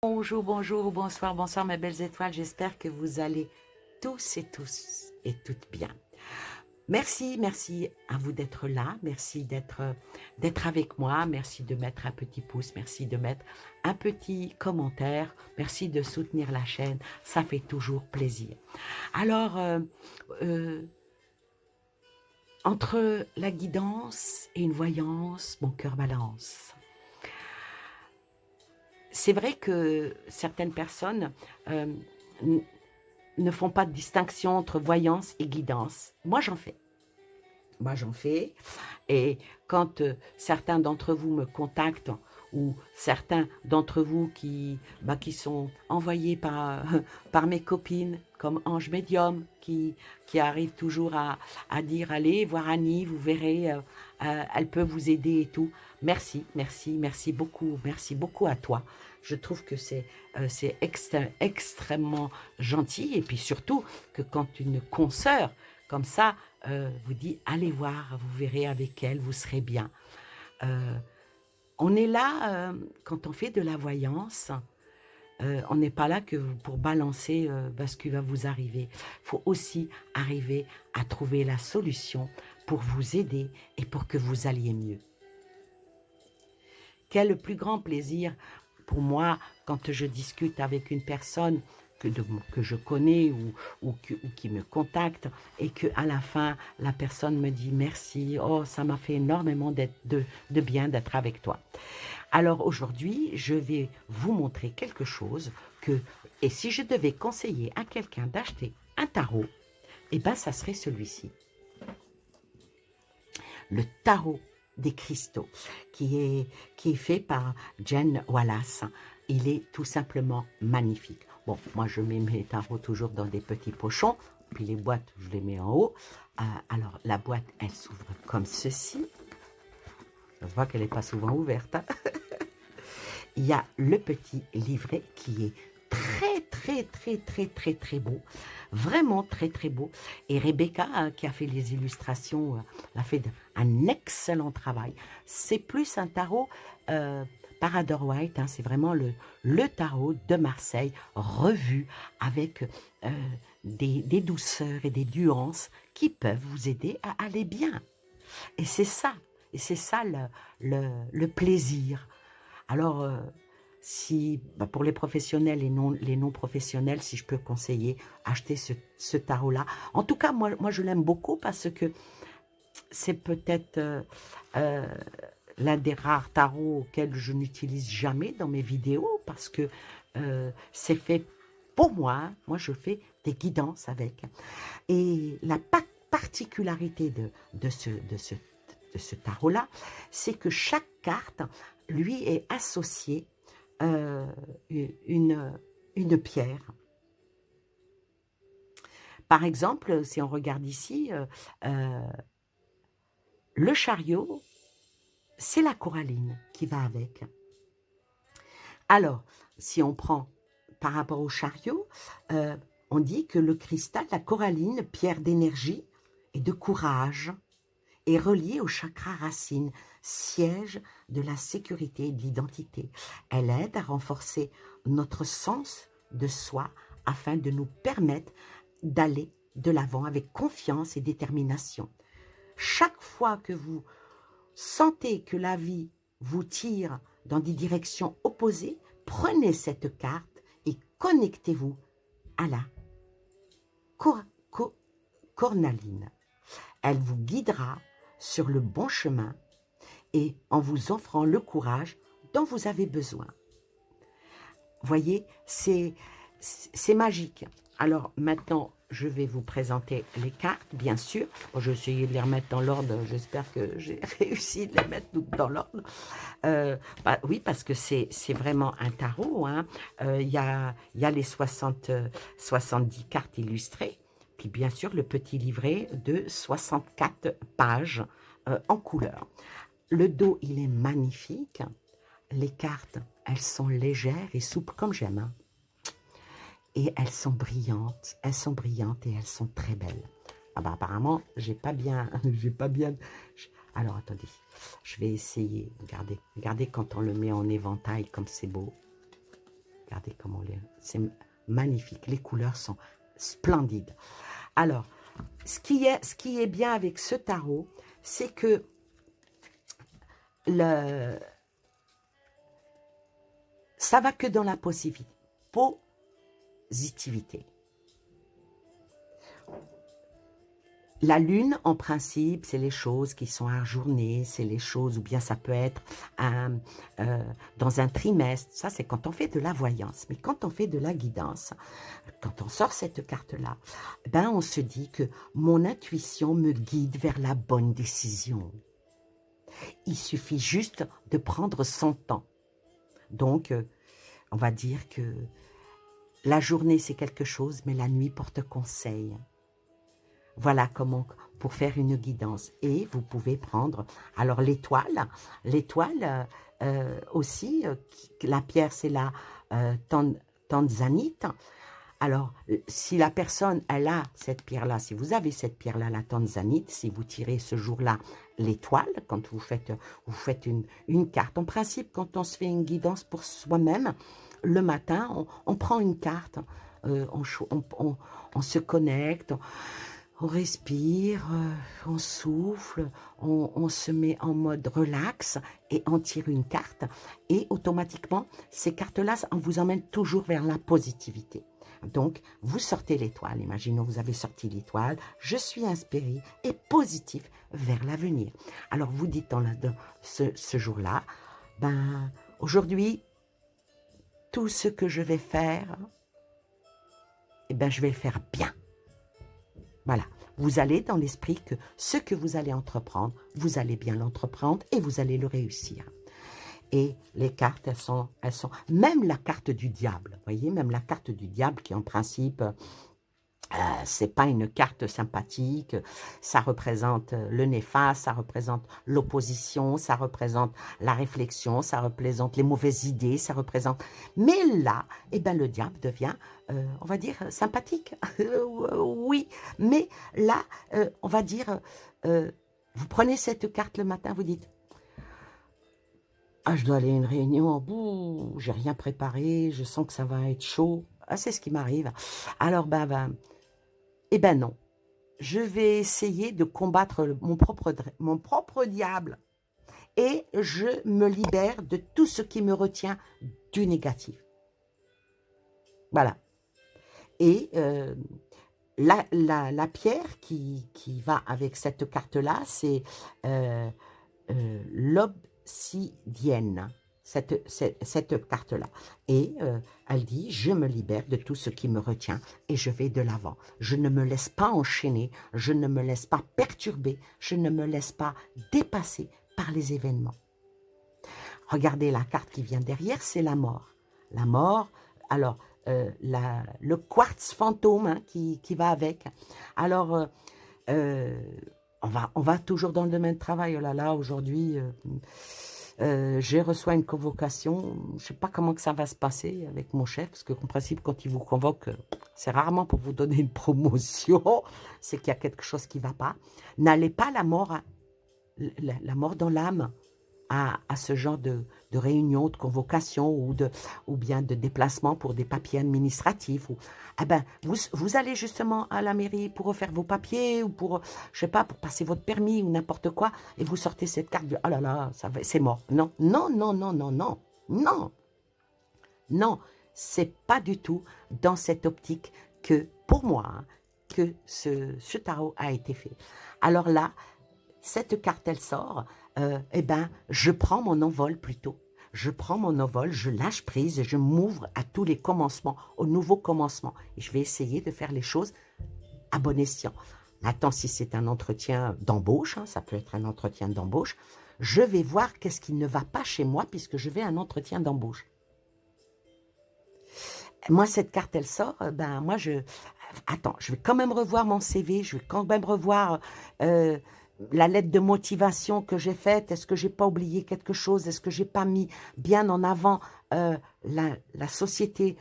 Bonjour, bonjour, bonsoir, bonsoir mes belles étoiles. J'espère que vous allez tous et toutes bien. Merci, merci à vous d'être là. Merci d'être avec moi. Merci de mettre un petit pouce. Merci de mettre un petit commentaire. Merci de soutenir la chaîne. Ça fait toujours plaisir. Alors, euh, entre la guidance et une voyance, mon cœur balance. C'est vrai que certaines personnes ne font pas de distinction entre voyance et guidance. Moi, j'en fais. Moi, j'en fais. Et quand certains d'entre vous me contactent ou certains d'entre vous qui sont envoyés par mes copines comme Ange Médium qui arrivent toujours à dire allez voir Annie, vous verrez, elle peut vous aider et tout. Merci, merci, merci beaucoup à toi. Je trouve que c'est extrêmement gentil et puis surtout que quand une consoeur comme ça vous dit allez voir, vous verrez avec elle, vous serez bien. Euh, on est là quand on fait de la voyance. On n'est pas là que pour balancer ce qui va vous arriver. Il faut aussi arriver à trouver la solution pour vous aider et pour que vous alliez mieux. Quel est le plus grand plaisir pour moi quand je discute avec une personne que je connais ou qui me contacte et qu'à la fin, la personne me dit merci, oh, ça m'a fait énormément de bien d'être avec toi. Alors aujourd'hui, je vais vous montrer quelque chose et si je devais conseiller à quelqu'un d'acheter un tarot, eh bien, ça serait celui-ci. Le tarot des cristaux, qui est fait par Jen Wallace. Il est tout simplement magnifique. Bon, moi, je mets mes tarots toujours dans des petits pochons, puis les boîtes, je les mets en haut. Alors, la boîte, elle s'ouvre comme ceci. Je vois qu'elle n'est pas souvent ouverte. Hein. Il y a le petit livret qui est très beau, vraiment très beau. Et Rebecca, qui a fait les illustrations, a fait un excellent travail. C'est plus un tarot Parador White, hein, c'est vraiment le tarot de Marseille, revu avec des douceurs et des nuances qui peuvent vous aider à aller bien. Et c'est ça le plaisir. Alors, pour les professionnels et les non professionnels, si je peux conseiller, acheter ce tarot-là. En tout cas, moi je l'aime beaucoup parce que c'est peut-être l'un des rares tarots auxquels je n'utilise jamais dans mes vidéos parce que c'est fait pour moi. Moi, je fais des guidances avec. Et la particularité de ce tarot-là, c'est que chaque carte, lui, est associée une pierre. Par exemple, si on regarde ici, le chariot, c'est la coralline qui va avec. Alors, si on prend par rapport au chariot, on dit que le cristal, la coralline, pierre d'énergie et de courage, est reliée au chakra racine, siège de la sécurité et de l'identité. Elle aide à renforcer notre sens de soi afin de nous permettre d'aller de l'avant avec confiance et détermination. Chaque fois que vous sentez que la vie vous tire dans des directions opposées, prenez cette carte et connectez-vous à la cornaline. Elle vous guidera sur le bon chemin et en vous offrant le courage dont vous avez besoin. Voyez, c'est magique. Alors maintenant, je vais vous présenter les cartes, bien sûr. Bon, je vais essayer de les remettre dans l'ordre. J'espère que j'ai réussi de les mettre toutes dans l'ordre. Oui, parce que c'est vraiment un tarot. Hein. Y a les 70 cartes illustrées. Puis bien sûr, le petit livret de 64 pages en couleur. Le dos, il est magnifique. Les cartes, elles sont légères et souples comme j'aime. Hein. Et elles sont brillantes et elles sont très belles. Ah bah apparemment, j'ai pas bien... Alors attendez, je vais essayer. Regardez quand on le met en éventail comme c'est beau. Regardez comment c'est magnifique. Les couleurs sont splendides. Alors, ce qui est bien avec ce tarot, c'est que ça va que dans la positivité. La lune, en principe, c'est les choses qui sont ajournées, c'est les choses, ou bien ça peut être dans un trimestre. Ça, c'est quand on fait de la voyance. Mais quand on fait de la guidance, quand on sort cette carte-là, ben on se dit que mon intuition me guide vers la bonne décision. Il suffit juste de prendre son temps. Donc, on va dire que la journée, c'est quelque chose, mais la nuit porte conseil. Voilà comment, pour faire une guidance. Et vous pouvez prendre, alors l'étoile aussi, la pierre c'est la tanzanite. Alors, si la personne, elle a cette pierre-là, si vous avez cette pierre-là, la tanzanite, si vous tirez ce jour-là l'étoile, quand vous faites une carte, en principe, quand on se fait une guidance pour soi-même, le matin, on prend une carte, on se connecte, on respire, on souffle, on se met en mode relax et on tire une carte. Et automatiquement, ces cartes-là, on vous emmène toujours vers la positivité. Donc, vous sortez l'étoile. Imaginons, vous avez sorti l'étoile. Je suis inspiré et positif vers l'avenir. Alors, vous dites dans ce jour-là, ben, aujourd'hui, tout ce que je vais faire, eh ben, je vais le faire bien. Voilà, vous allez dans l'esprit que ce que vous allez entreprendre, vous allez bien l'entreprendre et vous allez le réussir. Et les cartes, elles sont même la carte du diable, vous voyez, même la carte du diable qui en principe, c'est pas une carte sympathique, ça représente le néfaste, ça représente l'opposition, ça représente la réflexion, ça représente les mauvaises idées, ça représente... Mais là, eh ben, le diable devient, on va dire, sympathique. Oui, mais là, on va dire, vous prenez cette carte le matin, vous dites, ah, je dois aller à une réunion, j'ai rien préparé, je sens que ça va être chaud. Ah, c'est ce qui m'arrive. Alors, eh ben non, je vais essayer de combattre mon propre diable et je me libère de tout ce qui me retient du négatif. Voilà. Et la pierre qui va avec cette carte-là, c'est l'obsidienne. Cette carte-là. Et elle dit, je me libère de tout ce qui me retient et je vais de l'avant. Je ne me laisse pas enchaîner, je ne me laisse pas perturber, je ne me laisse pas dépasser par les événements. Regardez la carte qui vient derrière, c'est la mort. La mort, alors, le quartz fantôme hein, qui va avec. Alors, on va toujours dans le domaine de travail. Oh là là, aujourd'hui... j'ai reçu une convocation, je ne sais pas comment que ça va se passer avec mon chef, parce qu'en principe, quand il vous convoque, c'est rarement pour vous donner une promotion, c'est qu'il y a quelque chose qui ne va pas. N'allez pas la mort dans l'âme à ce genre de réunion, de convocation ou bien de déplacement pour des papiers administratifs. Eh ben, vous allez justement à la mairie pour refaire vos papiers ou pour, je sais pas, pour passer votre permis ou n'importe quoi et vous sortez cette carte de « Oh là là, c'est mort ». Non, non, non, non, non, non, non, non, c'est pas du tout dans cette optique que, pour moi, hein, que ce tarot a été fait. Alors là, cette carte, elle sort, eh ben, je prends mon envol plutôt. Je prends mon envol, je lâche prise et je m'ouvre à tous les commencements, aux nouveaux commencements. Et je vais essayer de faire les choses à bon escient. Maintenant, si c'est un entretien d'embauche, hein, ça peut être un entretien d'embauche, je vais voir qu'est-ce qui ne va pas chez moi puisque je vais à un entretien d'embauche. Moi, cette carte, elle sort, ben moi, attends, je vais quand même revoir mon CV, je vais quand même revoir la lettre de motivation que j'ai faite. Est-ce que j'ai pas oublié quelque chose? Est-ce que j'ai pas mis bien en avant la société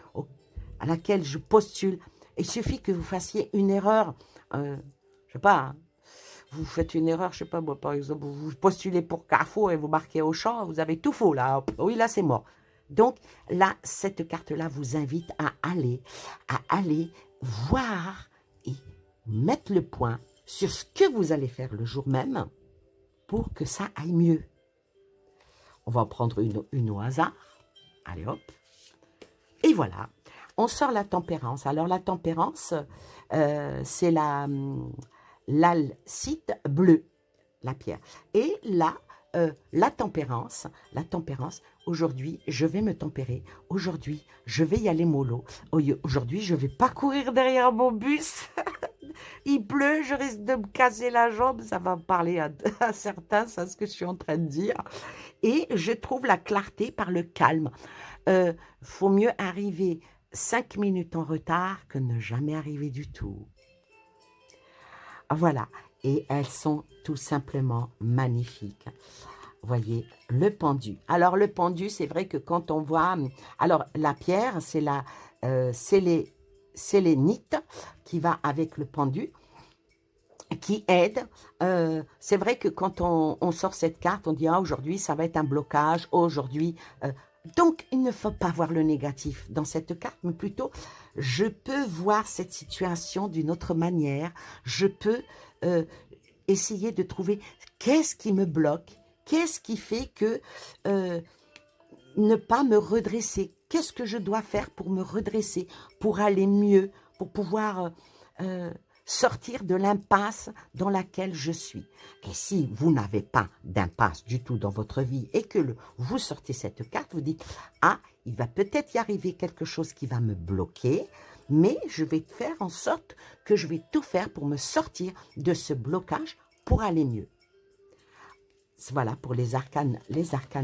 à laquelle je postule? Il suffit que vous fassiez une erreur, je sais pas, hein, vous faites une erreur, je sais pas, moi, par exemple, vous postulez pour Carrefour et vous marquez Auchan, vous avez tout faux, là. Oui, là, c'est mort. Donc là, cette carte-là vous invite à aller voir et mettre le point sur ce que vous allez faire le jour même pour que ça aille mieux. On va en prendre une au hasard. Allez hop. Et voilà. On sort la tempérance. Alors la tempérance, c'est l'alcite bleue, la pierre. Et là, la tempérance, aujourd'hui, je vais me tempérer. Aujourd'hui, je vais y aller mollo. Aujourd'hui, je ne vais pas courir derrière mon bus. Il pleut, je risque de me casser la jambe. Ça va parler à certains, c'est ce que je suis en train de dire. Et je trouve la clarté par le calme. Faut mieux arriver 5 minutes en retard que ne jamais arriver du tout. Voilà. Et elles sont tout simplement magnifiques. Voyez, le pendu. Alors, le pendu, c'est vrai que quand on voit... Alors, la pierre, c'est les sélénite qui va avec le pendu, qui aide. C'est vrai que quand on sort cette carte, on dit, ah, aujourd'hui, ça va être un blocage, aujourd'hui... donc, il ne faut pas voir le négatif dans cette carte, mais plutôt, je peux voir cette situation d'une autre manière. Je peux essayer de trouver qu'est-ce qui me bloque, qu'est-ce qui fait que ne pas me redresser, qu'est-ce que je dois faire pour me redresser, pour aller mieux, pour pouvoir sortir de l'impasse dans laquelle je suis. Et si vous n'avez pas d'impasse du tout dans votre vie et que vous sortez cette carte, vous dites « Ah, il va peut-être y arriver quelque chose qui va me bloquer, mais je vais faire en sorte que je vais tout faire pour me sortir de ce blocage pour aller mieux. » Voilà pour les arcanes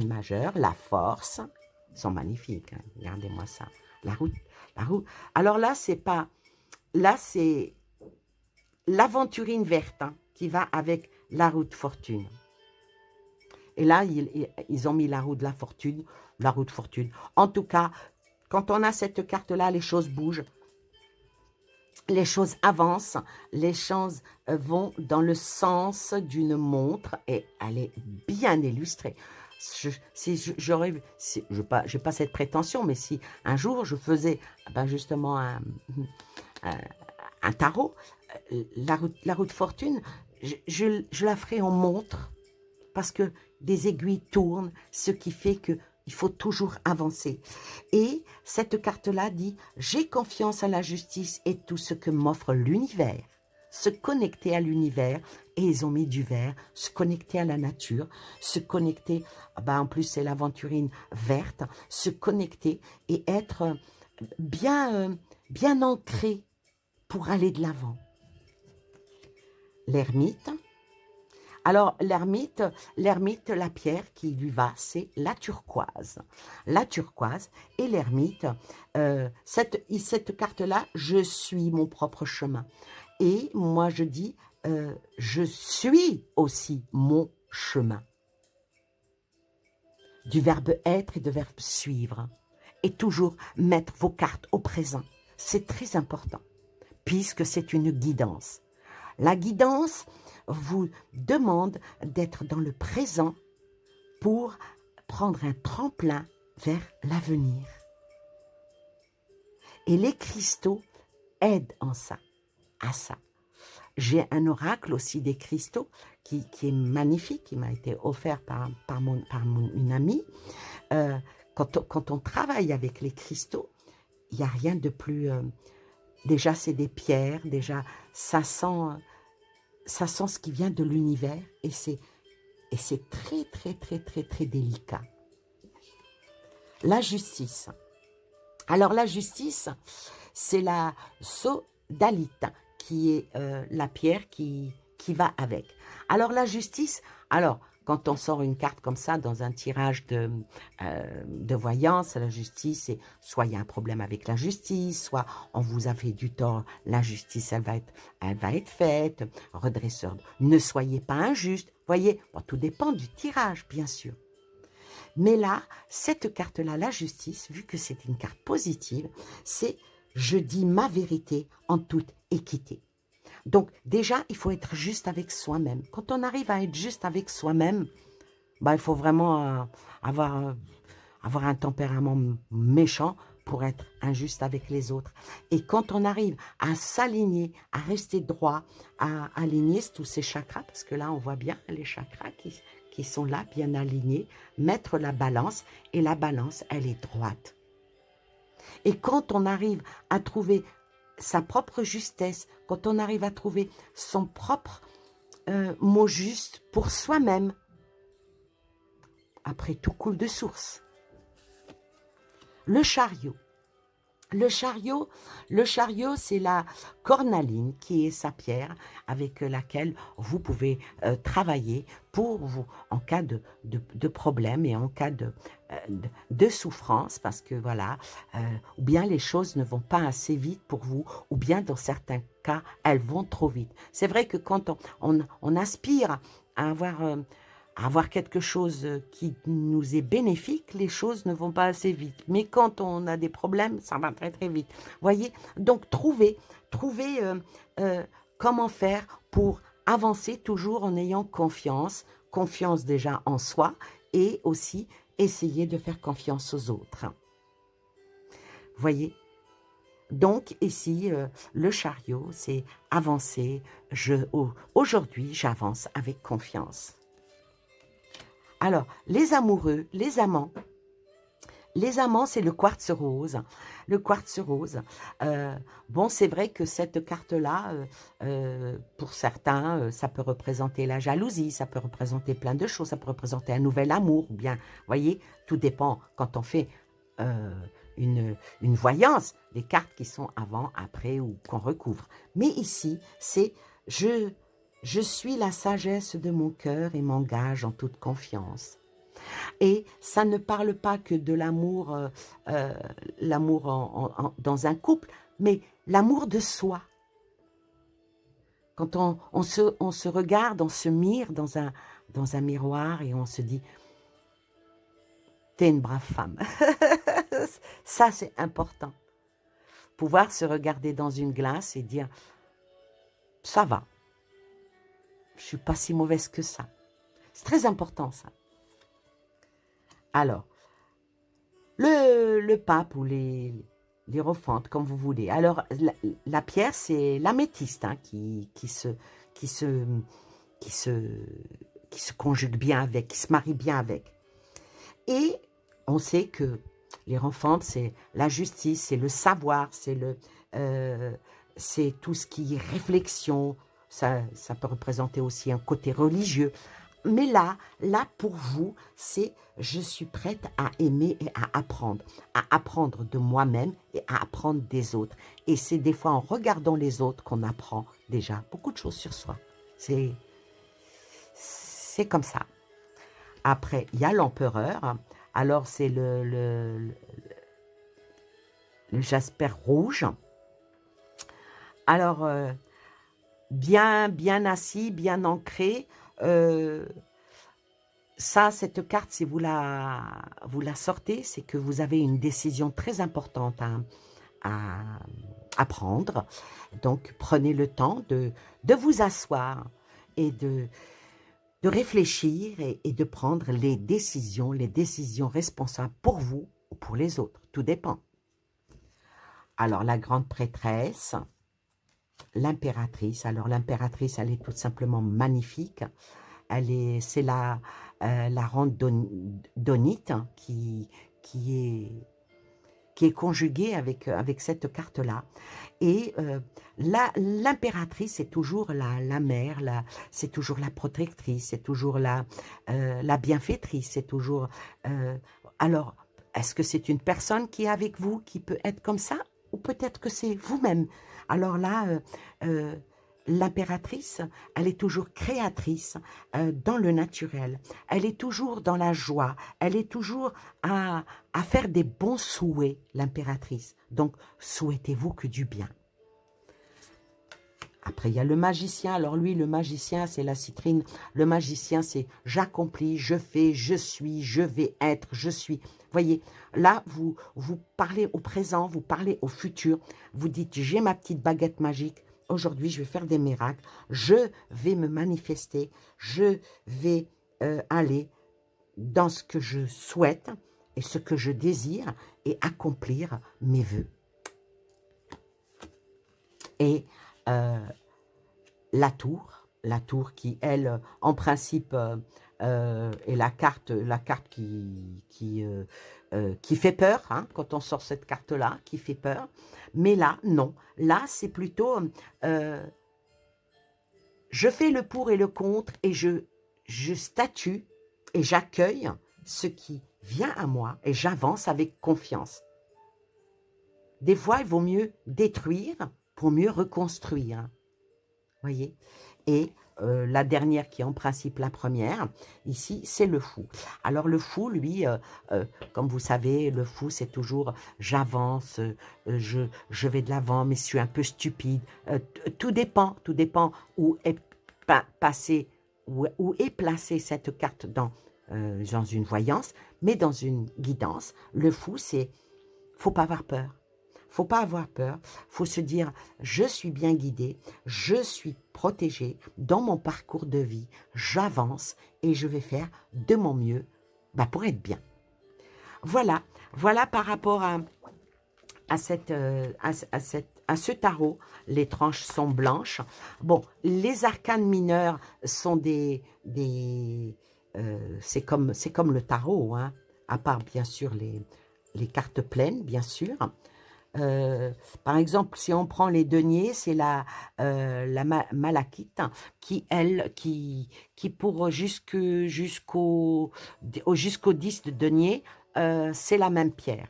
majeurs, la force, ils sont magnifiques, hein. Regardez-moi ça. La roue. Alors là, c'est pas... Là, c'est l'aventurine verte, hein, qui va avec la roue de fortune. Et là, ils ont mis la roue de la fortune, la roue de fortune. En tout cas, quand on a cette carte-là, les choses bougent, les choses avancent, les choses vont dans le sens d'une montre et elle est bien illustrée. Je n'ai pas cette prétention, mais si un jour je faisais justement un tarot, la roue de fortune, je la ferai en montre parce que des aiguilles tournent, ce qui fait que il faut toujours avancer. Et cette carte-là dit « J'ai confiance en la justice et tout ce que m'offre l'univers. » Se connecter à l'univers, et ils ont mis du vert, se connecter à la nature, se connecter, en plus c'est l'aventurine verte, se connecter et être bien ancré pour aller de l'avant. L'ermite. Alors, l'ermite, la pierre qui lui va, c'est la turquoise. La turquoise et l'ermite, cette carte-là, je suis mon propre chemin. Et moi, je dis, je suis aussi mon chemin. Du verbe être et du verbe suivre. Et toujours mettre vos cartes au présent. C'est très important, puisque c'est une guidance. La guidance vous demande d'être dans le présent pour prendre un tremplin vers l'avenir. Et les cristaux aident à ça. J'ai un oracle aussi des cristaux qui est magnifique, qui m'a été offert par une amie. Quand on travaille avec les cristaux, il n'y a rien de plus... déjà, c'est des pierres, déjà, ça sent ce qui vient de l'univers et c'est très, très, très, très, très délicat. La justice. Alors, la justice, c'est la sodalite, qui est la pierre qui va avec. Alors, la justice, quand on sort une carte comme ça dans un tirage de voyance, la justice, c'est soit il y a un problème avec la justice, soit on vous a fait du tort, la justice, elle va être faite, redresseur, ne soyez pas injuste. Voyez, tout dépend du tirage, bien sûr. Mais là, cette carte-là, la justice, vu que c'est une carte positive, c'est « je dis ma vérité en toute équité ». Donc, déjà, il faut être juste avec soi-même. Quand on arrive à être juste avec soi-même, il faut vraiment avoir avoir un tempérament méchant pour être injuste avec les autres. Et quand on arrive à s'aligner, à rester droit, à aligner tous ces chakras, parce que là, on voit bien les chakras qui sont là, bien alignés, mettre la balance, et la balance, elle est droite. Et quand on arrive à trouver sa propre justesse, quand on arrive à trouver son propre mot juste pour soi-même, après tout coule de source. Le chariot. Le chariot, c'est la cornaline qui est sa pierre avec laquelle vous pouvez travailler pour vous en cas de problème et en cas de souffrance, parce que voilà, ou bien les choses ne vont pas assez vite pour vous, ou bien dans certains cas, elles vont trop vite. C'est vrai que quand on aspire à avoir quelque chose qui nous est bénéfique, les choses ne vont pas assez vite. Mais quand on a des problèmes, ça va très très vite. Voyez, donc trouvez comment faire pour avancer toujours en ayant confiance déjà en soi, et aussi essayer de faire confiance aux autres. Voyez, donc ici, le chariot, c'est avancer. Aujourd'hui, j'avance avec confiance. Alors, les amoureux, les amants, c'est le quartz rose. Le quartz rose. Bon, c'est vrai que cette carte-là, pour certains, ça peut représenter la jalousie, ça peut représenter plein de choses, ça peut représenter un nouvel amour, ou bien, voyez, tout dépend quand on fait une voyance, les cartes qui sont avant, après ou qu'on recouvre. Mais ici, c'est je suis la sagesse de mon cœur et m'engage en toute confiance. Et ça ne parle pas que de l'amour dans un couple, mais l'amour de soi. Quand on se regarde, on se mire dans un miroir et on se dit « T'es une brave femme ». Ça, c'est important. Pouvoir se regarder dans une glace et dire « Ça va, je ne suis pas si mauvaise que ça ». C'est très important, ça. Alors, le pape ou l'hiérophante, comme vous voulez. Alors, la pierre, c'est l'améthyste hein, qui se conjugue bien avec, qui se marie bien avec. Et on sait que l'hiérophante, c'est la justice, c'est le savoir, c'est tout ce qui est réflexion. Ça peut représenter aussi un côté religieux. Mais là, pour vous, c'est je suis prête à aimer et à apprendre de moi-même et à apprendre des autres. Et c'est des fois en regardant les autres qu'on apprend déjà beaucoup de choses sur soi. C'est comme ça. Après, il y a l'empereur. Alors, c'est le jasper rouge. Alors, bien assis, bien ancré. Cette carte, si vous la sortez, c'est que vous avez une décision très importante à prendre. Donc, prenez le temps de vous asseoir et de réfléchir et de prendre les décisions responsables pour vous ou pour les autres. Tout dépend. Alors, la grande prêtresse, l'impératrice. Alors, l'impératrice, elle est tout simplement magnifique. C'est la randonite qui est conjuguée avec cette carte-là. Et l'impératrice, c'est toujours la mère, c'est toujours la protectrice, c'est toujours la bienfaitrice, c'est toujours... alors, est-ce que c'est une personne qui est avec vous qui peut être comme ça? Ou peut-être que c'est vous-même. Alors là, l'impératrice, elle est toujours créatrice dans le naturel. Elle est toujours dans la joie. Elle est toujours à faire des bons souhaits, l'impératrice. Donc, souhaitez-vous que du bien. Après, il y a le magicien. Alors lui, le magicien, c'est la citrine. Le magicien, c'est j'accomplis, je fais, je suis, je vais être, je suis. Voyez, là, vous parlez au présent, vous parlez au futur. Vous dites, j'ai ma petite baguette magique. Aujourd'hui, je vais faire des miracles. Je vais me manifester. Je vais aller dans ce que je souhaite. et ce que je désire et accomplir mes vœux. Et la tour qui, elle, en principe, est la carte qui fait peur, hein, quand on sort cette carte-là, qui fait peur. Mais là, non. Là, c'est plutôt, je fais le pour et le contre et je statue et j'accueille ce qui vient à moi et j'avance avec confiance. Des fois, il vaut mieux détruire pour mieux reconstruire. Voyez? Et la dernière, qui est en principe la première, ici, c'est le fou. Alors, le fou, lui, comme vous savez, le fou, c'est toujours j'avance, je vais de l'avant, mais je suis un peu stupide. Tout dépend où est où est placée cette carte dans une voyance, mais dans une guidance. Le fou, c'est, faut pas avoir peur. Faut pas avoir peur, faut se dire, je suis bien guidé, je suis protégé dans mon parcours de vie, j'avance et je vais faire de mon mieux pour être bien. Voilà par rapport à ce tarot. Les tranches sont blanches. Bon, les arcanes mineurs sont c'est comme le tarot, hein, à part bien sûr les cartes pleines, bien sûr. Par exemple, si on prend les deniers, c'est la malachite qui pour jusqu'au 10 de denier, c'est la même pierre.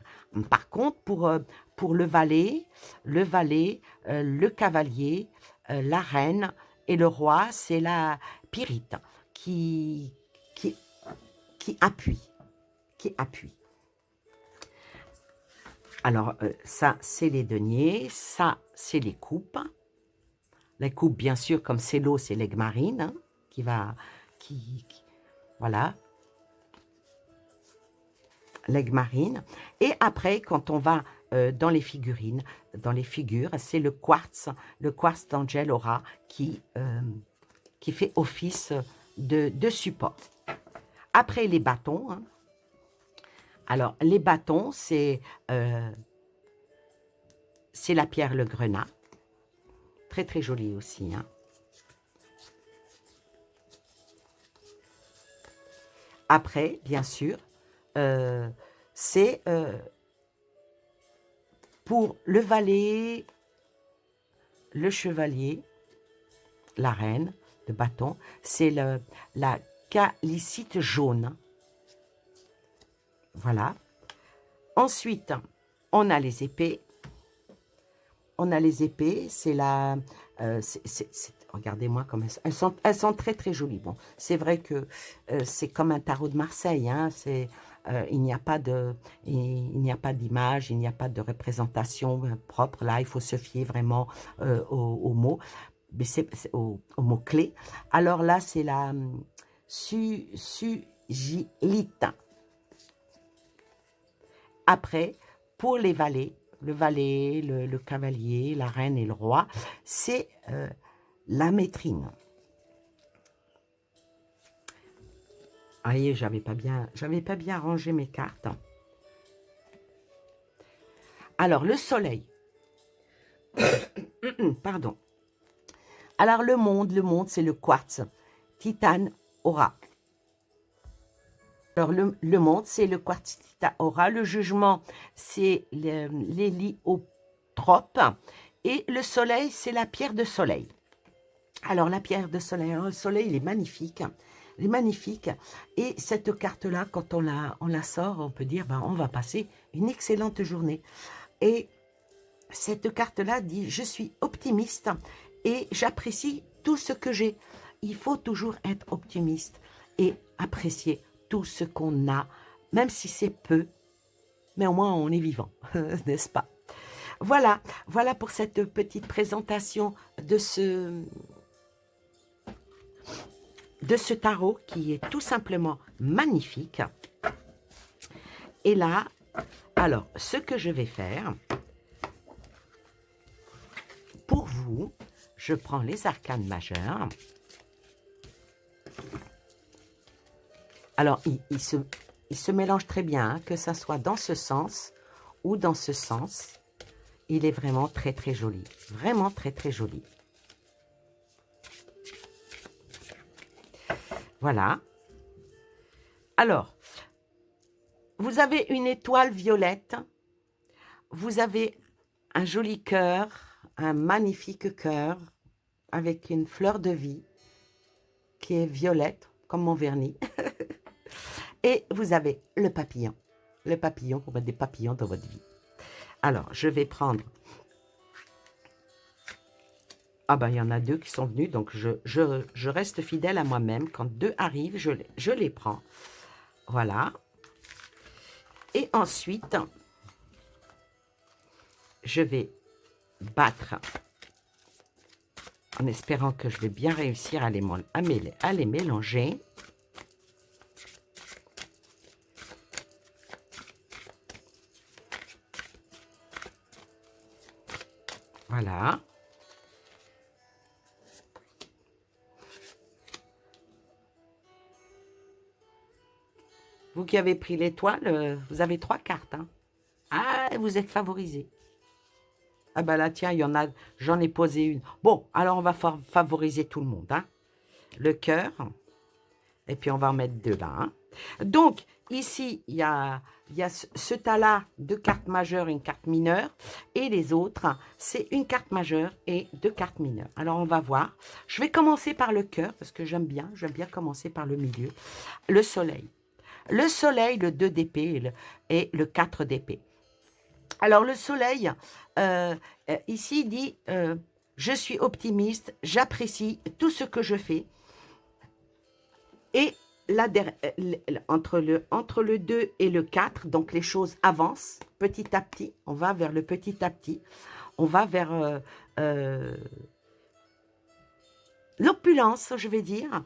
Par contre, pour le valet, le cavalier, la reine et le roi, c'est la pyrite qui appuie. Alors, ça, c'est les deniers, ça, c'est les coupes. Les coupes, bien sûr, comme c'est l'eau, c'est l'aigle marine, hein, voilà, l'aigle marine. Et après, quand on va dans les figurines, dans les figures, c'est le quartz d'Angel Aura qui fait office de support. Après, les bâtons, hein. Alors, les bâtons, c'est la pierre le grenat. Très, très jolie aussi, hein. Après, bien sûr, c'est pour le valet, le chevalier, la reine, le bâton, c'est la calicite jaune. Voilà. Ensuite, on a les épées. C'est la... regardez-moi comme elles sont très très jolies. Bon, c'est vrai que c'est comme un tarot de Marseille, hein, il n'y a pas d'image, il n'y a pas de représentation propre. Là, il faut se fier vraiment aux mots, mais aux mots-clés. Alors là, c'est la sugilite. Après, pour les valets, le valet, le cavalier, la reine et le roi, c'est la maîtrine. Vous voyez, j'avais pas bien rangé mes cartes. Alors, le soleil. Pardon. Alors, le monde, c'est le quartz. Titane Aura. Alors, le monde, c'est le quartz Titane Aura. Le jugement, c'est l'héliotrope. Et le soleil, c'est la pierre de soleil. Alors, la pierre de soleil, le soleil, il est magnifique. Il est magnifique. Et cette carte-là, quand on la sort, on peut dire, on va passer une excellente journée. Et cette carte-là dit, je suis optimiste et j'apprécie tout ce que j'ai. Il faut toujours être optimiste et apprécier tout ce qu'on a, même si c'est peu, mais au moins on est vivant, n'est-ce pas? Voilà pour cette petite présentation de ce tarot qui est tout simplement magnifique. Et là, alors, ce que je vais faire, pour vous, je prends les arcanes majeures. Alors, il se mélange très bien, hein, que ça soit dans ce sens ou dans ce sens. Il est vraiment très très joli. Vraiment très très joli. Voilà. Alors, vous avez une étoile violette. Vous avez un joli cœur, un magnifique cœur avec une fleur de vie qui est violette, comme mon vernis. Et vous avez le papillon. Le papillon pour mettre des papillons dans votre vie. Alors, je vais prendre... Ah ben, il y en a 2 qui sont venus, donc je reste fidèle à moi-même. Quand 2 arrivent, je les prends. Voilà. Et ensuite, je vais battre en espérant que je vais bien réussir à les mélanger. Voilà. Vous qui avez pris l'étoile, vous avez 3 cartes. Hein. Ah, vous êtes favorisé. Ah ben là, tiens, il y en a, j'en ai posé une. Bon, alors on va favoriser tout le monde. Hein. Le cœur. Et puis on va en mettre 2 là. Hein. Donc, ici, il y a ce tas-là, 2 cartes majeures et une carte mineure. Et les autres, c'est une carte majeure et 2 cartes mineures. Alors, on va voir. Je vais commencer par le cœur, parce que j'aime bien commencer par le milieu. Le soleil. Le soleil, le 2 d'épée et le 4 d'épée. Alors, le soleil, ici, dit je suis optimiste, j'apprécie tout ce que je fais. Et là, entre le 2 et le 4, donc les choses avancent petit à petit. On va vers le petit à petit. On va vers l'opulence, je vais dire,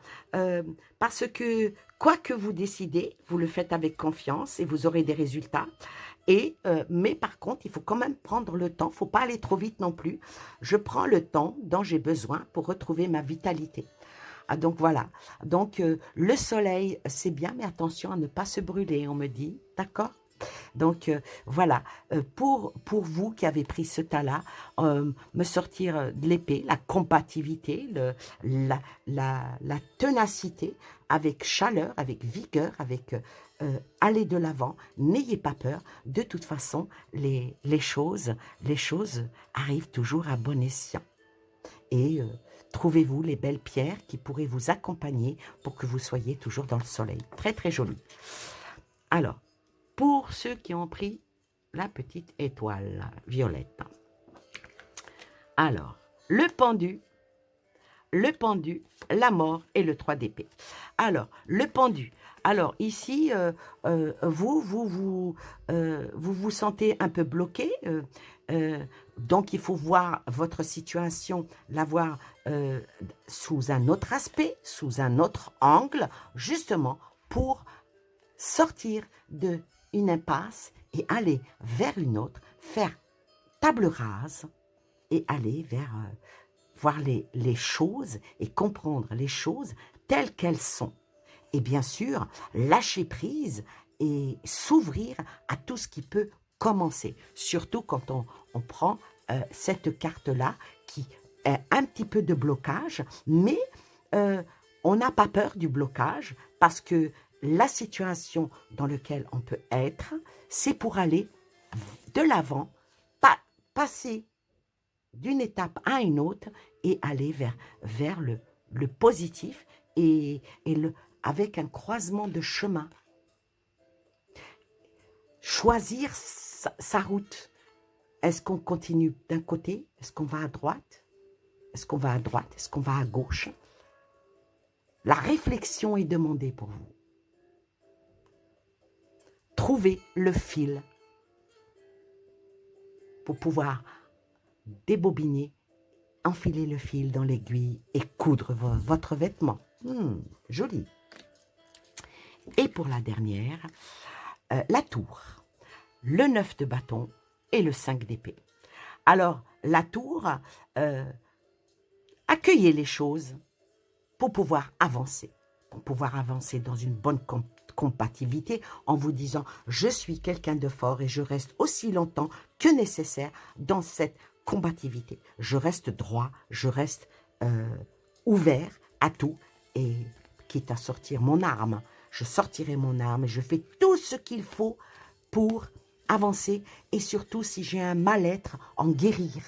parce que quoi que vous décidez, vous le faites avec confiance et vous aurez des résultats. Mais par contre, il faut quand même prendre le temps, il ne faut pas aller trop vite non plus. Je prends le temps dont j'ai besoin pour retrouver ma vitalité. Ah, donc voilà, donc le soleil, c'est bien, mais attention à ne pas se brûler, on me dit, d'accord? Donc voilà, pour vous qui avez pris ce tas-là, me sortir de l'épée, la combativité, la ténacité, avec chaleur, avec vigueur, avec aller de l'avant, n'ayez pas peur, de toute façon, les choses arrivent toujours à bon escient. Et trouvez-vous les belles pierres qui pourraient vous accompagner pour que vous soyez toujours dans le soleil. Très, très joli. Alors, pour ceux qui ont pris la petite étoile violette. Alors, le pendu, la mort et le 3 d'épée. Alors, le pendu. Alors, ici, vous vous sentez un peu bloqué. Donc, il faut voir votre situation, la voir sous un autre aspect, sous un autre angle, justement pour sortir d'une impasse et aller vers une autre, faire table rase et aller vers voir les choses et comprendre les choses telles qu'elles sont. Et bien sûr, lâcher prise et s'ouvrir à tout ce qui peut commencer. Surtout quand on prend cette carte-là qui est un petit peu de blocage, mais on n'a pas peur du blocage parce que la situation dans laquelle on peut être, c'est pour aller de l'avant, passer d'une étape à une autre et aller vers le positif et avec un croisement de chemin. Choisir sa route. Est-ce qu'on continue d'un côté? Est-ce qu'on va à droite? Est-ce qu'on va à droite? Est-ce qu'on va à gauche? La réflexion est demandée pour vous. Trouvez le fil pour pouvoir débobiner, enfiler le fil dans l'aiguille et coudre votre vêtement. Joli. Et pour la dernière, la tour, le 9 de bâton et le 5 d'épée. Alors, la tour, accueillez les choses pour pouvoir avancer dans une bonne compatibilité en vous disant « Je suis quelqu'un de fort et je reste aussi longtemps que nécessaire dans cette combativité. Je reste droit, je reste ouvert à tout et quitte à sortir mon arme, je sortirai mon arme et je fais tout ce qu'il faut pour avancer et surtout si j'ai un mal-être, en guérir.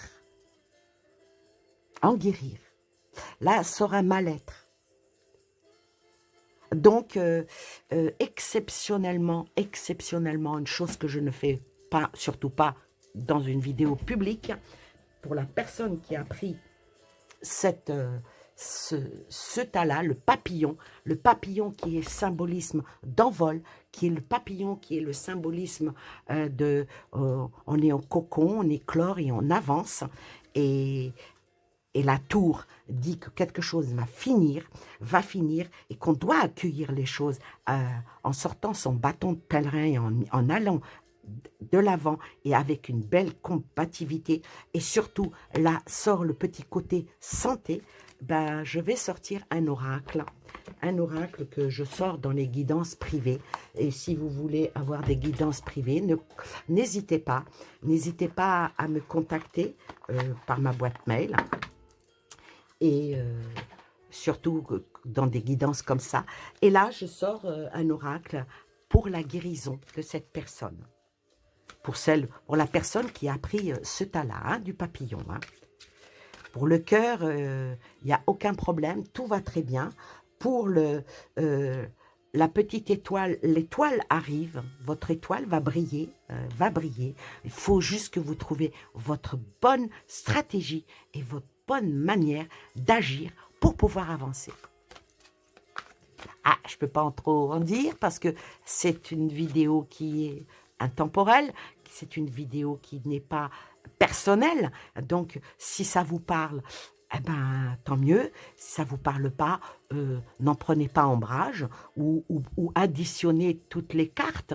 En guérir. Là, sort un mal-être. Donc, exceptionnellement, une chose que je ne fais pas, surtout pas dans une vidéo publique, pour la personne qui a pris ce tas-là, le papillon qui est symbolisme d'envol, qui est le papillon, qui est le symbolisme on est en cocon, on éclore et on avance, et la tour dit que quelque chose va finir, et qu'on doit accueillir les choses en sortant son bâton de pèlerin et en allant de l'avant et avec une belle compatibilité. Et surtout, là sort le petit côté santé. Ben, je vais sortir un oracle que je sors dans les guidances privées. Et si vous voulez avoir des guidances privées, n'hésitez pas à me contacter par ma boîte mail. Et surtout dans des guidances comme ça. Et là, je sors un oracle pour la guérison de cette personne. Pour la personne qui a pris ce tas-là, hein, du papillon. Hein. Pour le cœur, il n'y a aucun problème, tout va très bien. Pour la petite étoile, l'étoile arrive, votre étoile va briller, Il faut juste que vous trouviez votre bonne stratégie et votre bonne manière d'agir pour pouvoir avancer. Ah, je ne peux pas trop en dire parce que c'est une vidéo qui est intemporelle, c'est une vidéo qui n'est pas personnelle. Donc, si ça vous parle, eh ben, tant mieux. Si ça ne vous parle pas, n'en prenez pas ombrage ou additionnez toutes les cartes.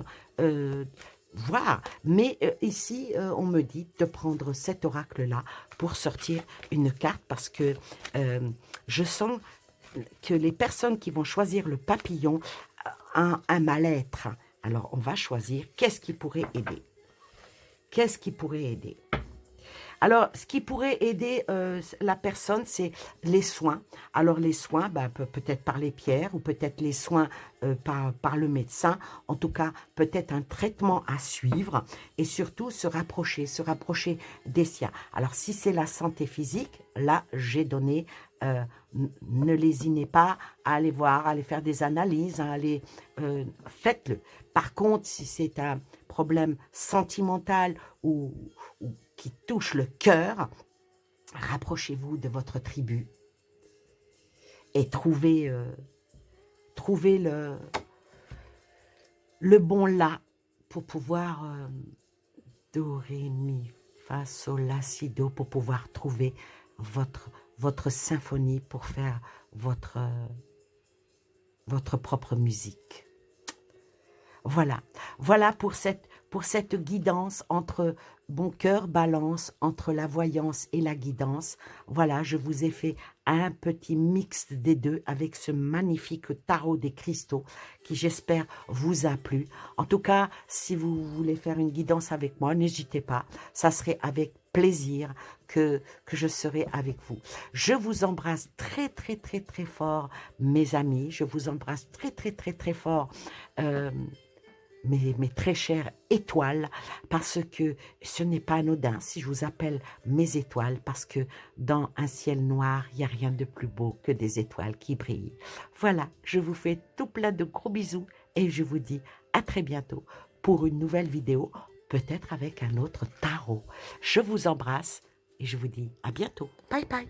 Voilà. Mais ici, on me dit de prendre cet oracle-là pour sortir une carte parce que je sens que les personnes qui vont choisir le papillon ont un mal-être. Alors, on va choisir qu'est-ce qui pourrait aider. Qu'est-ce qui pourrait aider? Alors, ce qui pourrait aider la personne, c'est les soins. Alors, les soins, ben, peut-être par les pierres ou peut-être les soins par le médecin. En tout cas, peut-être un traitement à suivre et surtout se rapprocher des siens. Alors, si c'est la santé physique, là, j'ai donné, ne lésinez pas à aller voir, à aller faire des analyses, faites-le. Par contre, si c'est un problème sentimental ou qui touche le cœur, rapprochez-vous de votre tribu et trouvez le bon la pour pouvoir do, ré, mi, fa, sol, la, si, do, pour pouvoir trouver votre symphonie pour faire votre propre musique. Voilà pour cette guidance entre bon cœur, balance, entre la voyance et la guidance. Voilà, je vous ai fait un petit mix des deux avec ce magnifique tarot des cristaux qui, j'espère, vous a plu. En tout cas, si vous voulez faire une guidance avec moi, n'hésitez pas. Ça serait avec plaisir que je serai avec vous. Je vous embrasse très, très, très, très fort, mes amis. Je vous embrasse très, très, très, très fort, mes très chères étoiles, parce que ce n'est pas anodin si je vous appelle mes étoiles, parce que dans un ciel noir, il n'y a rien de plus beau que des étoiles qui brillent. Voilà, je vous fais tout plein de gros bisous et je vous dis à très bientôt pour une nouvelle vidéo, peut-être avec un autre tarot. Je vous embrasse et je vous dis à bientôt. Bye bye.